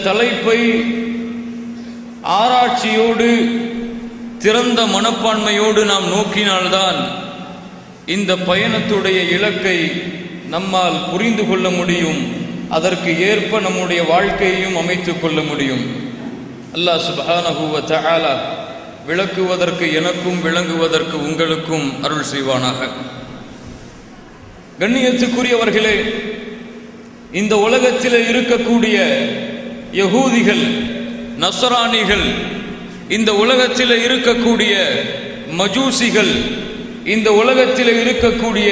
தலைப்பை ஆராய்ச்சியோடு திறந்த மனப்பான்மையோடு நாம் நோக்கினால்தான் இந்த பயணத்துடைய இலக்கை நம்மால் புரிந்து கொள்ள முடியும். அதற்கு ஏற்ப நம்முடைய வாழ்க்கையையும் அமைத்துக் கொள்ள முடியும். அல்லாஹ் சுப்ஹானஹு வ தஆலா விளக்குவதற்கு எனக்கும் விளங்குவதற்கு உங்களுக்கும் அருள் செய்வானாக. கண்ணியத்துக்குரியவர்களே, இந்த உலகத்தில் இருக்கக்கூடிய யகூதிகள், நஸ்ரானிகள், இந்த உலகத்தில் இருக்கக்கூடிய மஜூசிகள், இந்த உலகத்தில் இருக்கக்கூடிய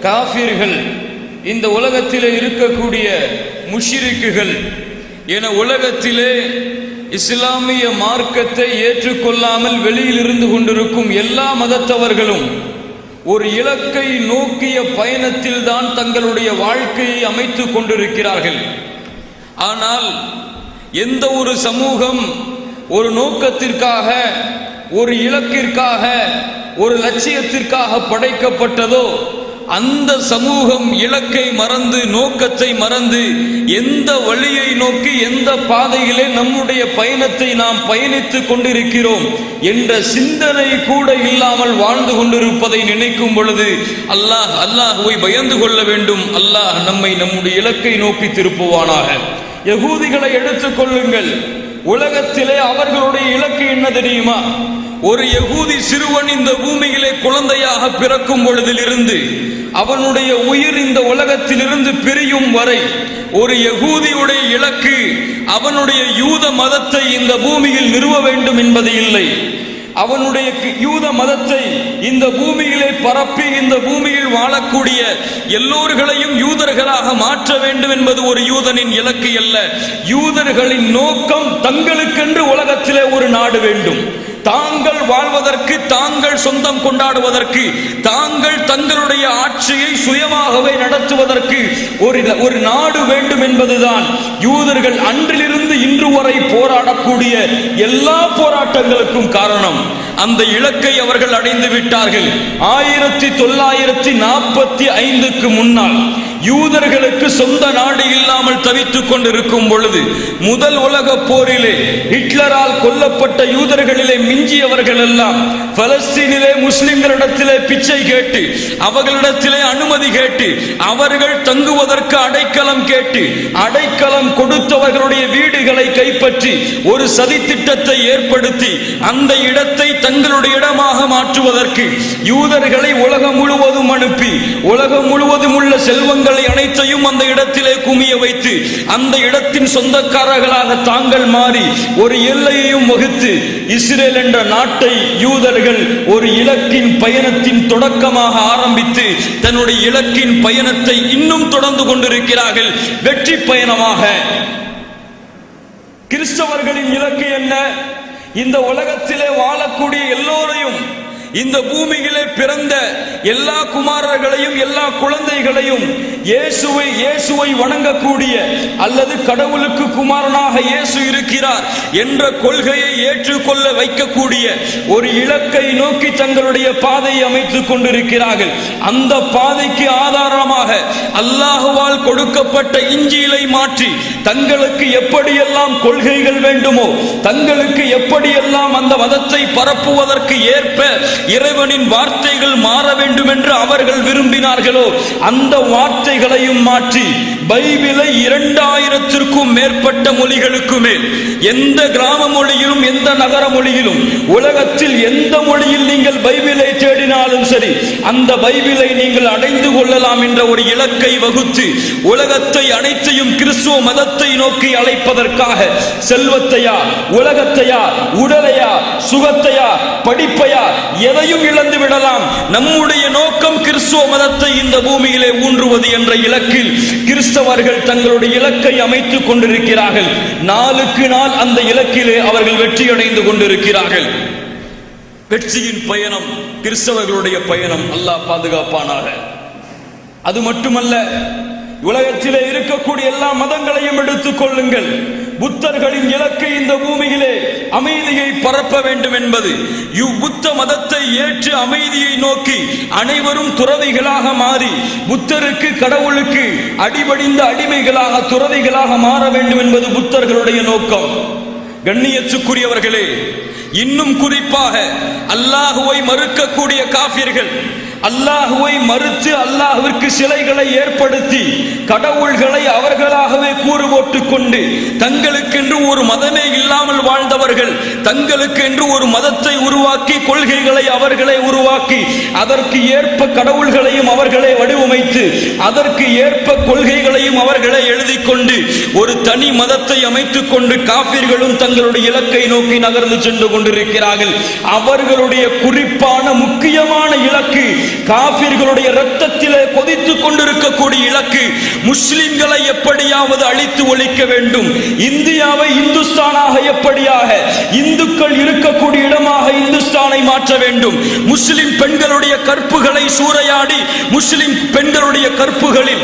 காஃபிர்கள், இந்த உலகத்தில் இருக்கக்கூடிய முஷ்ரிக்குகள் என உலகத்திலே இஸ்லாமிய மார்க்கத்தை ஏற்றுக்கொள்ளாமல் வெளியில் இருந்து கொண்டிருக்கும் எல்லா மதத்தவர்களும் ஒரு இலக்கை நோக்கிய பயணத்தில் தான் தங்களுடைய வாழ்க்கையை அமைத்துக் கொண்டிருக்கிறார்கள். ஆனால் எந்த ஒரு சமூகம் ஒரு நோக்கத்திற்காக, ஒரு இலக்கிற்காக, ஒரு லட்சியத்திற்காக படைக்கப்பட்டதோ அந்த சமூகம் இலக்கை மறந்து, நோக்கத்தை மறந்து, எந்த வழியை நோக்கி, எந்த பாதையிலே நம்முடைய பயணத்தை நாம் பயணித்துக் கொண்டிருக்கிறோம் என்ற சிந்தனை கூட இல்லாமல் வாழ்ந்து கொண்டிருப்பதை நினைக்கும் பொழுது அல்லாஹ்வை பயந்து கொள்ள வேண்டும். அல்லாஹ் நம்மை நம்முடைய இலக்கை நோக்கி திருப்புவானாக. யகூதிகளை எடுத்துக் கொள்ளுங்கள். உலகத்திலே அவர்களுடைய இலக்கு என்ன தெரியுமா? ஒரு யகூதி சிறுவன் இந்த பூமியிலே குழந்தையாக பிறக்கும் பொழுதிலிருந்து அவனுடைய உயிர் இந்த உலகத்திலிருந்து பிரியும் வரை ஒரு யகூதியுடைய இலக்கு அவனுடைய யூத மதத்தை இந்த பூமியில் நிறுவ வேண்டும் என்பது இல்லை. அவனுடைய யூத மதத்தை இந்த பூமியிலே பரப்பி இந்த பூமியில் வாழக்கூடிய எல்லோர்களையும் யூதர்களாக மாற்ற வேண்டும் என்பது ஒரு யூதனின் இலக்கு அல்ல. யூதர்களின் நோக்கம் தங்களுக்கென்று உலகத்திலே ஒரு நாடு வேண்டும், தாங்கள் வாழ்வதற்கு, தாங்கள் சொந்தம் கொண்டாடுவதற்கு, தாங்கள் தங்களுடைய ஆட்சியை சுயமாகவே நடத்துவதற்கு ஒரு நாடு வேண்டும் என்பதுதான் யூதர்கள் அன்றிலிருந்து இன்று வரை போராடக்கூடிய எல்லா போராட்டங்களுக்கும் காரணம். அந்த இலக்கை அவர்கள் அடைந்து விட்டார்கள். 1945க்கு முன்னால் யூதர்களுக்கு சொந்த நாடு இல்லாமல் தவித்துக் கொண்டிருக்கும் பொழுது முதல் உலக போரிலே ஹிட்லரால் கொல்லப்பட்ட யூதர்களிலே மிஞ்சியவர்கள் எல்லாம் பலஸ்தீனிலே முஸ்லிம்களிடத்திலே பிச்சை கேட்டு, அவர்களிடத்திலே அனுமதி கேட்டு, அவர்கள் தங்குவதற்கு அடைக்கலம் கேட்டு, அடைக்கலம் கொடுத்தவர்களுடைய வீடுகளை கைப்பற்றி ஒரு சதி திட்டத்தை ஏற்படுத்தி அந்த இடத்தை தங்களுடைய இடமாக மாற்றுவதற்கு யூதர்களை உலகம் முழுவதும் அனுப்பி, உலகம் முழுவதும் உள்ள செல்வங்கள் அனைத்தையும் அந்த இடத்திலே குமிய வைத்து அந்த இடத்தின் சொந்தக்காரர்களாக தாங்கள் மாறி ஒரு எல்லையையும் வகுத்து இஸ்ரேல் என்ற நாட்டை யூதர்கள் ஒரு இலக்கின் பயணத்தின் தொடக்கமாக ஆரம்பித்து தன்னுடைய இலக்கின் பயணத்தை இன்னும் தொடர்ந்து கொண்டிருக்கிறார்கள். வெற்றி பயணமாக. கிறிஸ்தவர்களின் இலக்கு என்ன? இந்த உலகத்திலே வாழக்கூடிய எல்லோரையும், இந்த பூமியிலே பிறந்த எல்லா குமாரர்களையும், எல்லா குழந்தைகளையும் இயேசுவை வணங்கக்கூடிய அல்லது கடவுளுக்கு குமாரனாக இயேசு இருக்கிறார் என்ற கொள்கையை ஏற்றுக்கொள்ள வைக்கக்கூடிய ஒரு இலக்கை நோக்கி தங்களுடைய பாதையை அமைத்துக் கொண்டிருக்கிறார்கள். அந்த பாதைக்கு ஆதாரமாக அல்லாஹ்வால் கொடுக்கப்பட்ட இஞ்சிலை மாற்றி தங்களுக்கு எப்படியெல்லாம் கொள்கைகள் வேண்டுமோ, தங்களுக்கு எப்படியெல்லாம் அந்த மதத்தை பரப்புவதற்கு ஏற்ப இறைவனின் வார்த்தைகள் மாற வேண்டும் என்று அவர்கள் விரும்பினார்களோ அந்த வார்த்தைகளையும் மாற்றி பைபிளை 2000த்திற்கும் மேற்பட்ட மொழிகளுக்கு மேல், எந்த கிராம மொழியிலும் எந்த நகர மொழியிலும், உலகத்தில் எந்த மொழியில் நீங்கள் பைபிளை தேடினாலும் சரி அந்த பைபிளை நீங்கள் அடைந்து கொள்ளலாம் என்ற ஒரு இலக்கை வகுத்து உலகத்தை அனைத்தையும் கிறிஸ்துவ மதத்தை நோக்கி அழைப்பதற்காக செல்வத்தையா, உலகத்தையா, உடலையா, சுகத்தையா, படிப்பையா, எதையும் இழந்து விடலாம், நம்முடைய நோக்கம் கிறிஸ்துவ மதத்தை இந்த பூமியிலே ஊன்றுவது என்ற இலக்கில் கிறிஸ்தவர்கள் தங்களுடைய இலக்கை அமைத்துக் கொண்டிருக்கிறார்கள். நாளுக்கு நாள் அந்த இலக்கிலே அவர்கள் வெற்றியடைந்து கொண்டிருக்கிறார்கள். வெற்றியின் பயணம் கிறிஸ்தவர்களுடைய பயணம். அல்லாஹ் பாதுகாப்பானாக. அது மட்டுமல்ல, உலகத்திலே இருக்கக்கூடிய எல்லா மதங்களையும் எடுத்துக் கொள்ளுங்கள். புத்தர்களின் இலக்கு இந்த பூமியிலே அமைதியை பரப்ப வேண்டும் என்பது. புத்த மதத்தை ஏற்று அமைதியை நோக்கி அனைவரும் துறவிகளாக மாறி புத்தருக்கு கடவுளுக்கு அடிபடிந்த அடிமைகளாக துறவிகளாக மாற வேண்டும் என்பது புத்தர்களுடைய நோக்கம். கண்ணியத்துக்குரியவர்களே, இன்னும் குறிப்பாக அல்லாஹுவை மறுக்கக்கூடிய காஃபிர்கள், அல்லாஹுவை மறுத்து அல்லாஹுவிற்கு சிலைகளை ஏற்படுத்தி கடவுள்களை அவர்களாகவே கூறு போட்டுக் கொண்டு தங்களுக்கென்று ஒரு மதமே இல்லாமல் வாழ்ந்தவர்கள், தங்களுக்கென்று ஒரு மதத்தை உருவாக்கி கொள்கைகளை அவர்களே உருவாக்கி அதற்கு ஏற்ப கடவுள்களையும் அவர்களே வடிவமைத்து அதற்கு ஏற்ப கொள்கைகளையும் அவர்களே எழுதி கொண்டு ஒரு தனி மதத்தை அமைத்துக் கொண்டு காஃபிர்களும் தங்களுடைய இலக்கை நோக்கி நகர்ந்து சென்று கொண்டிருக்கிறார்கள். அவர்களுடைய குறிப்பான முக்கியமான இலக்கு, காபிர்களுடைய இரத்தத்திலே கொதித்துக் கொண்டிருக்கக்கூடிய இலக்கு, முஸ்லிம்களை எப்படியாவது அழித்து ஒழிக்க வேண்டும். இந்தியாவை இந்துஸ்தானாக எப்படியாக இந்துக்கள் இருக்கக்கூடிய இடமாக இந்துஸ்தானை மாற்ற வேண்டும். முஸ்லிம் பெண்களுடைய கற்புகளை சூறையாடி முஸ்லிம் பெண்களுடைய கற்புகளில்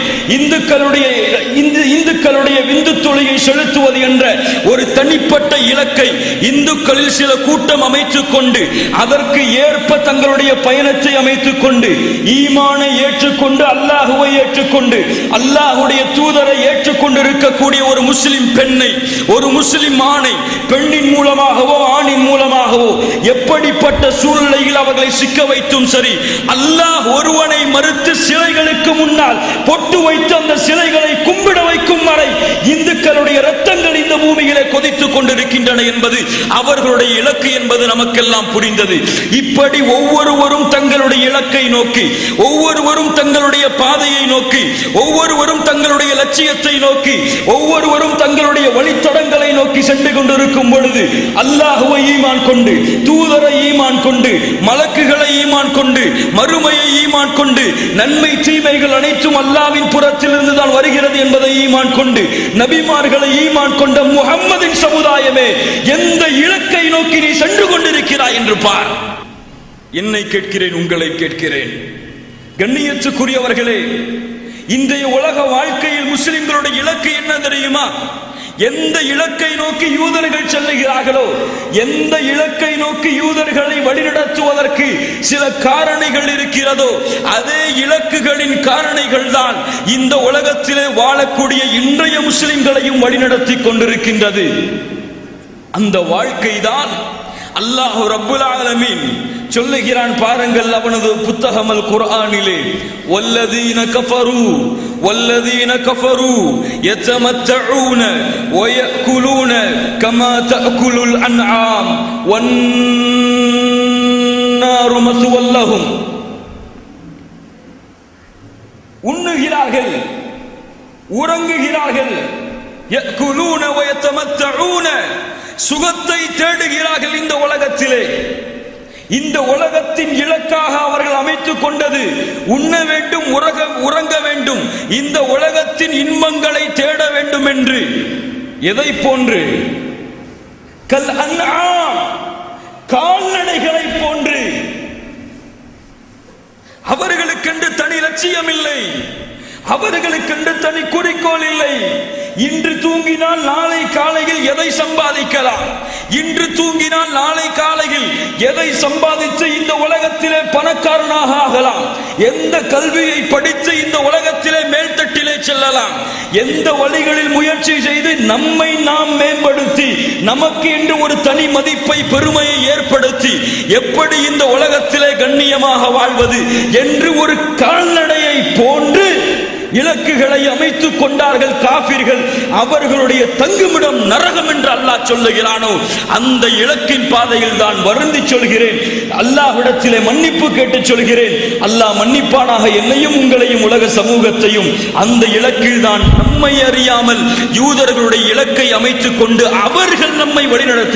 இந்துக்களுடைய விந்து தொழிலை செலுத்துவது என்ற ஒரு தனிப்பட்ட இலக்கை இந்துக்களில் சில கூட்டம் அமைத்துக் கொண்டு அதற்கு ஏற்ப தங்களுடைய பயணத்தை அமைத்துக் கொண்டு ஈமானை ஏற்றுக்கொண்டு அல்லாஹுவை ஏற்றுக்கொண்டு அல்லாஹுடைய தூதரை ஏற்றுக்கொண்டு இருக்கக்கூடிய ஒரு முஸ்லிம் பெண்ணை, ஒரு முஸ்லிம் ஆணை பெண்ணின் மூலமாகவோ ஆணின் மூலமாகவோ எப்படிப்பட்ட சூழ்நிலையில் அவர்களை சிக்க வைத்தும் சரி, அல்லாஹ் ஒருவனை மறுத்து சிலைகளுக்கு முன்னால் பொட்டு வைத்து அந்த சிலைகளை கும்பிட வைக்கும் வரை இந்துக்களுடைய இரத்தங்கள் இந்த பூமியிலே கொதித்துக் கொண்டிருக்கின்றன என்பது அவர்களுடைய இலக்கு என்பது நமக்கெல்லாம் புரிந்தது. இப்படி ஒவ்வொருவரும் தங்களுடைய இலக்கை நோக்கி, ஒவ்வொருவரும் தங்களுடைய பாதையை நோக்கி, ஒவ்வொருவரும் தங்களுடைய லட்சியத்தை நோக்கி, ஒவ்வொருவரும் தங்களுடைய வழித்தடங்களை நோக்கி சென்று கொண்டிருக்கும் பொழுது அல்லாஹுவை ஈமான் கொண்டு, தூதரை ஈமான் கொண்டு, மலக்குகளை ஈமான் கொண்டு, மறுமையை ஈமான் கொண்டு, நன்மை தீமைகள் அனைத்தும் அல்லாஹ்வின் புறத்திலிருந்து தான் வருகிறது என்பதை ஈமான் கொண்டு, நபிமார்களை ஈமான் கொண்ட முஹம்மதின் சமுதாயமே, எந்த இலக்கை நோக்கி நீ சென்று கொண்டிருக்கிறாய் என்று பார். என்னை கேட்கிறேன், உங்களை கேட்கிறேன். கண்ணியத்துக்குரியவர்களே, இன்றைய உலக வாழ்க்கையில் முஸ்லிம்களுடைய இலக்கு என்ன தெரியுமா? எந்த இலக்கை நோக்கி யூதர்கள் செல்லுகிறார்களோ, எந்த இலக்கை நோக்கி யூதர்களை வழிநடத்துவதற்கு சில காரணிகள் இருக்கிறதோ, அதே இலக்குகளின் காரணிகள் தான் இந்த உலகத்திலே வாழக்கூடிய இன்றைய முஸ்லிம்களையும் வழிநடத்தி கொண்டிருக்கின்றது. அந்த வாழ்க்கை தான் அல்லாஹ் ரப்புல் ஆலமீன் சொல்லுகிறான். பாருங்கள், அவனது புத்தகம் அல் குர்ஆனிலே, வல்லதீன கஃபரு யதமத்தஊன வயأكلون கமா தأكلுல் அன்ஆம் வன்னாரு மஸ்வல் லஹும். உண்ணுகிறார்கள், உறங்குகிறார்கள், யأكلون வயதமத்தஊன, சுகத்தை தேடுகிறார்கள். இந்த உலகத்திலே, இந்த உலகத்தின் இலக்காக அவர்கள் அமைத்துக் கொண்டது உண்ண வேண்டும், உறங்க வேண்டும், இந்த உலகத்தின் இன்பங்களை தேட வேண்டும் என்று. எதை போன்று? கல் அன்ஆம், கால்நடைகளை போன்று. அவர்களுக்கென்று தனி லட்சியம் இல்லை, அவர்களுக்கென்று தனி குறிக்கோள் இல்லை. இன்று தூங்கினால் நாளை காலையில் எதை சம்பாதிக்கலாம், இன்று தூங்கினால் நாளை காலையில் எதை சம்பாதித்து இந்த உலகத்திலே பணக்காரனாக ஆகலாம், எந்த கல்வியை படித்து இந்த உலகத்திலே மேல்தட்டிலே செல்லலாம், எந்த வழிகளில் முயற்சி செய்து நம்மை நாம் மேம்படுத்தி நமக்கு என்று ஒரு தனி மதிப்பை பெருமையை ஏற்படுத்தி எப்படி இந்த உலகத்திலே கண்ணியமாக வாழ்வது என்று ஒரு கால்நடையை போன்று இலக்குகளை அமைத்துக் கொண்டார்கள் காபிர்கள். அவர்களுடைய தங்குமிடம் நரகம் என்று அல்லாஹ் சொல்லுகிறானோ, அந்த இலக்கின் பாதையில் தான் வருந்தி சொல்கிறேன், அல்லாஹ்விடத்திலே மன்னிப்பு கேட்டு சொல்கிறேன். அல்லாஹ் மன்னிப்பானாக என்னையும் உங்களையும் உலக சமூகத்தையும். அந்த இலக்கில் தான் நம்மை அறியாமல் யூதர்களுடைய இலக்கை அமைத்துக் கொண்டு அவர்கள் நம்மை வழிநடத்தி